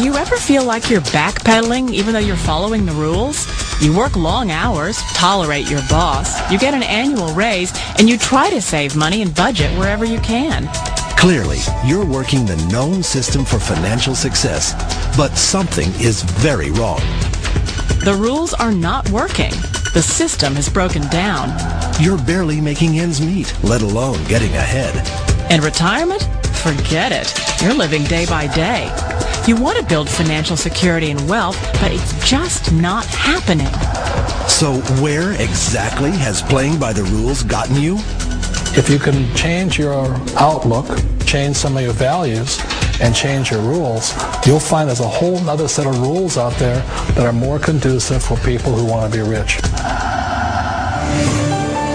Do you ever feel like you're backpedaling even though you're following the rules? You work long hours, tolerate your boss, you get an annual raise, and you try to save money and budget wherever you can. Clearly, you're working the known system for financial success, but something is very wrong. The rules are not working. The system has broken down. You're barely making ends meet, let alone getting ahead. And retirement? Forget it. You're living day by day. You want to build financial security and wealth, but it's just not happening. So where exactly has playing by the rules gotten you? If you can change your outlook, change some of your values, and change your rules, you'll find there's a whole other set of rules out there that are more conducive for people who want to be rich.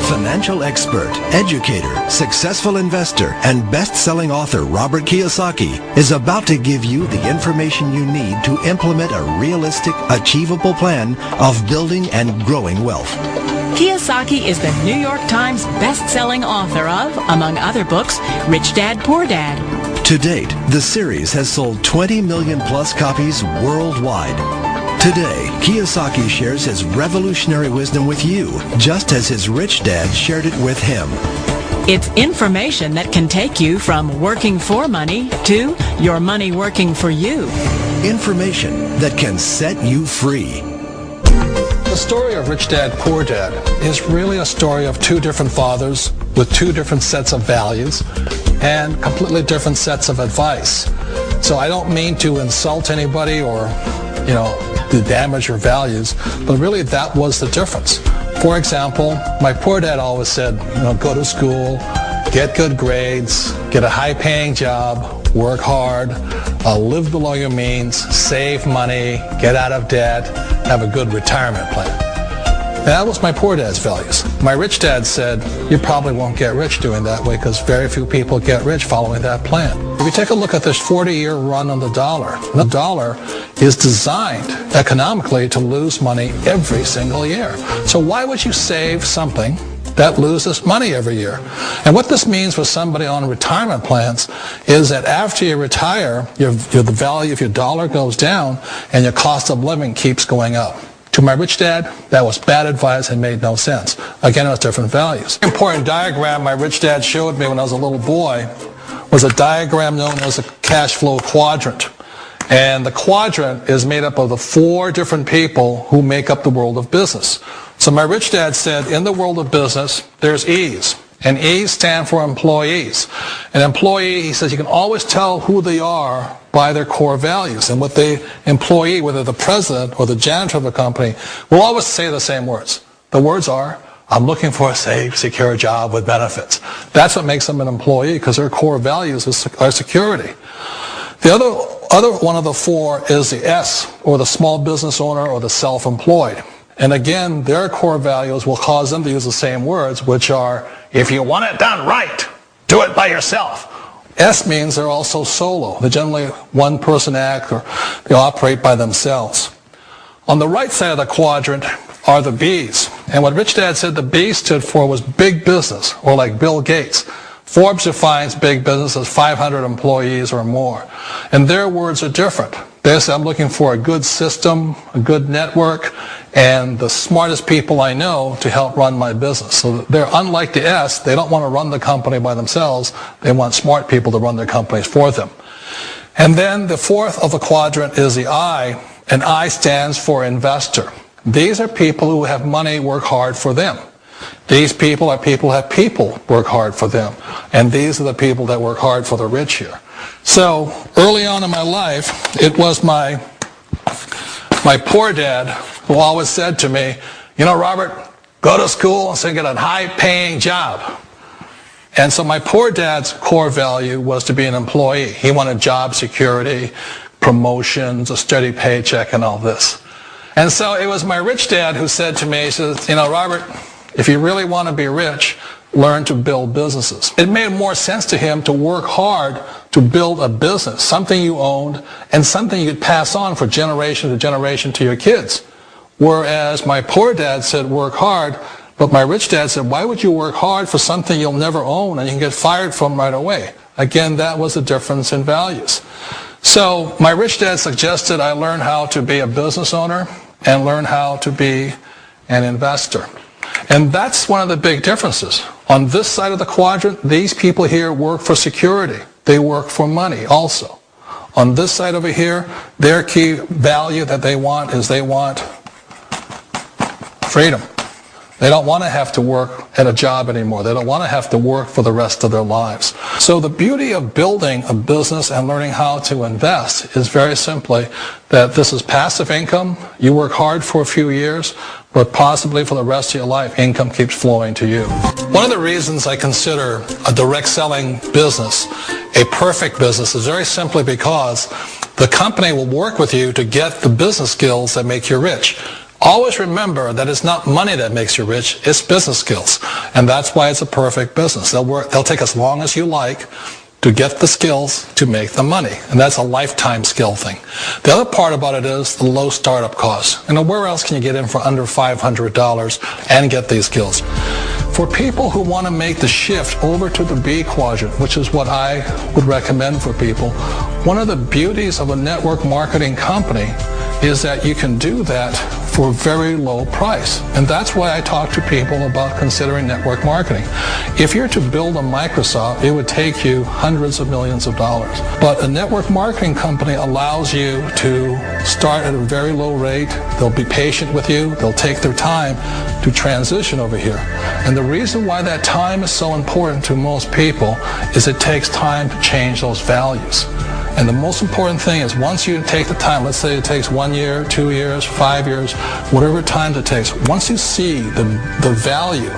Financial expert, educator, successful investor, and best-selling author Robert Kiyosaki is about to give you the information you need to implement a realistic, achievable plan of building and growing wealth. Kiyosaki is the New York Times best-selling author of, among other books, Rich Dad, Poor Dad. To date, the series has sold 20 million plus copies worldwide. Today, Kiyosaki shares his revolutionary wisdom with you, just as his rich dad shared it with him. It's information that can take you from working for money to your money working for you. Information that can set you free. The story of Rich Dad, Poor Dad is really a story of two different fathers with two different sets of values and completely different sets of advice. So I don't mean to insult anybody or, to damage your values, but really that was the difference. For example, my poor dad always said, go to school, get good grades, get a high-paying job, work hard, live below your means, save money, get out of debt, have a good retirement plan. And that was my poor dad's values. My rich dad said, you probably won't get rich doing that way because very few people get rich following that plan. If you take a look at this 40-year run on the dollar is designed economically to lose money every single year. So why would you save something that loses money every year? And what this means for somebody on retirement plans is that after you retire, the value of your dollar goes down and your cost of living keeps going up. To my rich dad, that was bad advice and made no sense. Again, it was different values. An important diagram my rich dad showed me when I was a little boy was a diagram known as a cash flow quadrant. And the quadrant is made up of the four different people who make up the world of business. So my rich dad said, in the world of business, there's E's. And E's stand for employees. An employee, he says, you can always tell who they are by their core values. And what the employee, whether the president or the janitor of a company, will always say the same words. The words are, I'm looking for a safe, secure job with benefits. That's what makes them an employee, because their core values are security. The other one of the four is the S, or the small business owner or the self-employed. And again, their core values will cause them to use the same words, which are, if you want it done right, do it by yourself. S means they're also solo. They're generally one-person act, or they operate by themselves. On the right side of the quadrant are the B's. And what Rich Dad said the B stood for was big business, or like Bill Gates. Forbes defines big business as 500 employees or more. And their words are different. They say, I'm looking for a good system, a good network, and the smartest people I know to help run my business. So they're unlike the S. They don't want to run the company by themselves. They want smart people to run their companies for them. And then the fourth of the quadrant is the I, and I stands for investor. These are people who have money work hard for them. These people are people who have people work hard for them. And these are the people that work hard for the rich here. So early on in my life, it was my poor dad who always said to me, Robert, go to school and get a high-paying job. And so my poor dad's core value was to be an employee. He wanted job security, promotions, a steady paycheck, and all this. And so it was my rich dad who said to me, he says, Robert, if you really want to be rich, learn to build businesses. It made more sense to him to work hard to build a business, something you owned, and something you could pass on for generation to generation to your kids. Whereas my poor dad said work hard, but my rich dad said, why would you work hard for something you'll never own and you can get fired from right away? Again, that was the difference in values. So my rich dad suggested I learn how to be a business owner and learn how to be an investor. And that's one of the big differences. On this side of the quadrant, these people here work for security. They work for money also. On this side over here, their key value that they want is they want freedom. They don't want to have to work at a job anymore. They don't want to have to work for the rest of their lives. So the beauty of building a business and learning how to invest is very simply that this is passive income. You work hard for a few years, but possibly for the rest of your life, income keeps flowing to you. One of the reasons I consider a direct selling business a perfect business is very simply because the company will work with you to get the business skills that make you rich. Always remember that it's not money that makes you rich, it's business skills. And that's why it's a perfect business. They'll take as long as you like to get the skills to make the money. And that's a lifetime skill thing. The other part about it is the low startup cost. Where else can you get in for under $500 and get these skills? For people who want to make the shift over to the B quadrant, which is what I would recommend for people, one of the beauties of a network marketing company is that you can do that for a very low price. And that's why I talk to people about considering network marketing. If you're to build a Microsoft, it would take you hundreds of millions of dollars. But a network marketing company allows you to start at a very low rate. They'll be patient with you. They'll take their time to transition over here. And the reason why that time is so important to most people is it takes time to change those values. And the most important thing is once you take the time, let's say it takes 1 year, 2 years, 5 years, whatever time it takes, once you see the value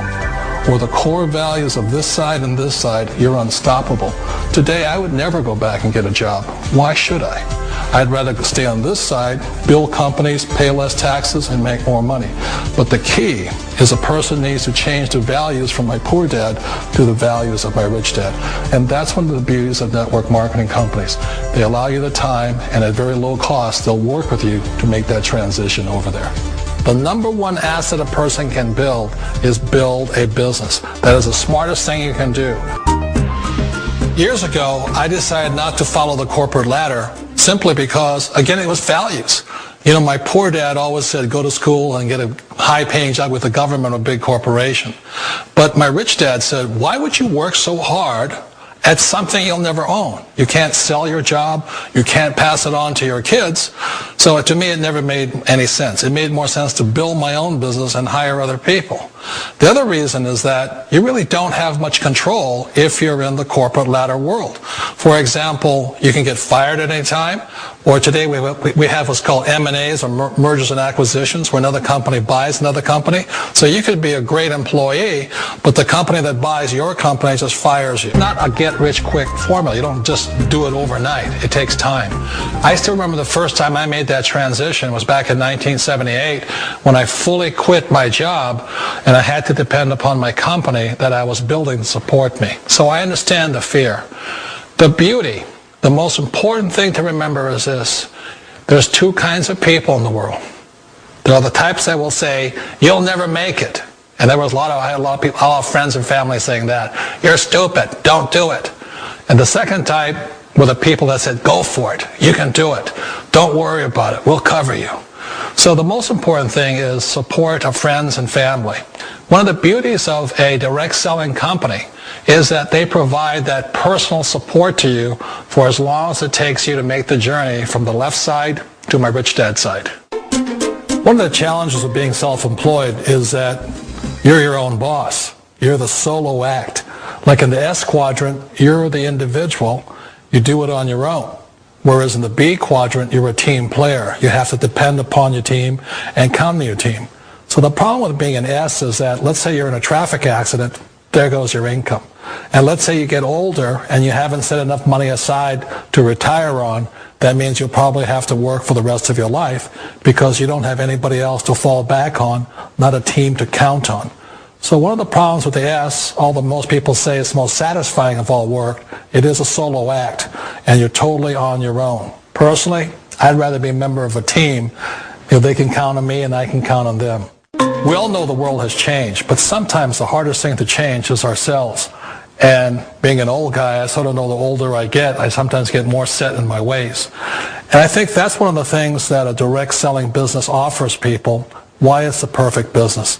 or the core values of this side and this side, you're unstoppable. Today, I would never go back and get a job. Why should I? I'd rather stay on this side, build companies, pay less taxes, and make more money. But the key is a person needs to change the values from my poor dad to the values of my rich dad. And that's one of the beauties of network marketing companies. They allow you the time, and at very low cost, they'll work with you to make that transition over there. The number one asset a person can build is build a business. That is the smartest thing you can do. Years ago, I decided not to follow the corporate ladder simply because, again, it was values. My poor dad always said, go to school and get a high-paying job with the government or a big corporation. But my rich dad said, why would you work so hard at something you'll never own? You can't sell your job. You can't pass it on to your kids. So to me, it never made any sense. It made more sense to build my own business and hire other people. The other reason is that you really don't have much control if you're in the corporate ladder world. For example, you can get fired at any time, or today we have what's called M&As, or mergers and acquisitions, where another company buys another company. So you could be a great employee, but the company that buys your company just fires you. Not a get-rich-quick formula. You don't just do it overnight. It takes time. I still remember the first time I made that transition was back in 1978 when I fully quit my job and I had to depend upon my company that I was building to support me. So I understand the fear. The beauty, the most important thing to remember is this. There's two kinds of people in the world. There are the types that will say, you'll never make it. And I had a lot of people, all friends and family saying that. You're stupid. Don't do it. And the second type were the people that said, go for it. You can do it. Don't worry about it. We'll cover you. So the most important thing is support of friends and family. One of the beauties of a direct selling company is that they provide that personal support to you for as long as it takes you to make the journey from the left side to my rich dad side. One of the challenges of being self-employed is that you're your own boss. You're the solo act. Like in the S quadrant, you're the individual. You do it on your own. Whereas in the B quadrant, you're a team player. You have to depend upon your team and count on your team. So the problem with being an S is that, let's say you're in a traffic accident, there goes your income. And let's say you get older and you haven't set enough money aside to retire on, that means you'll probably have to work for the rest of your life because you don't have anybody else to fall back on, not a team to count on. So one of the problems with the S, although most people say it's the most satisfying of all work, it is a solo act, and you're totally on your own. Personally, I'd rather be a member of a team if they can count on me and I can count on them. We all know the world has changed, but sometimes the hardest thing to change is ourselves. And being an old guy, I sort of know the older I get, I sometimes get more set in my ways. And I think that's one of the things that a direct selling business offers people, why it's the perfect business.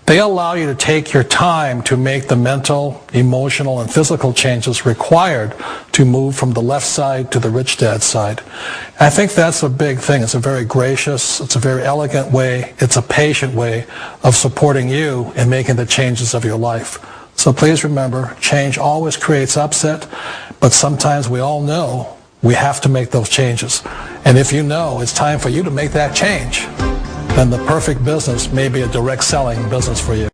They allow you to take your time to make the mental, emotional, and physical changes required to move from the left side to the rich dad side. And I think that's a big thing. It's a very gracious, it's a very elegant way, it's a patient way of supporting you in making the changes of your life. So please remember, change always creates upset, but sometimes we all know we have to make those changes. And if you know it's time for you to make that change, then the perfect business may be a direct selling business for you.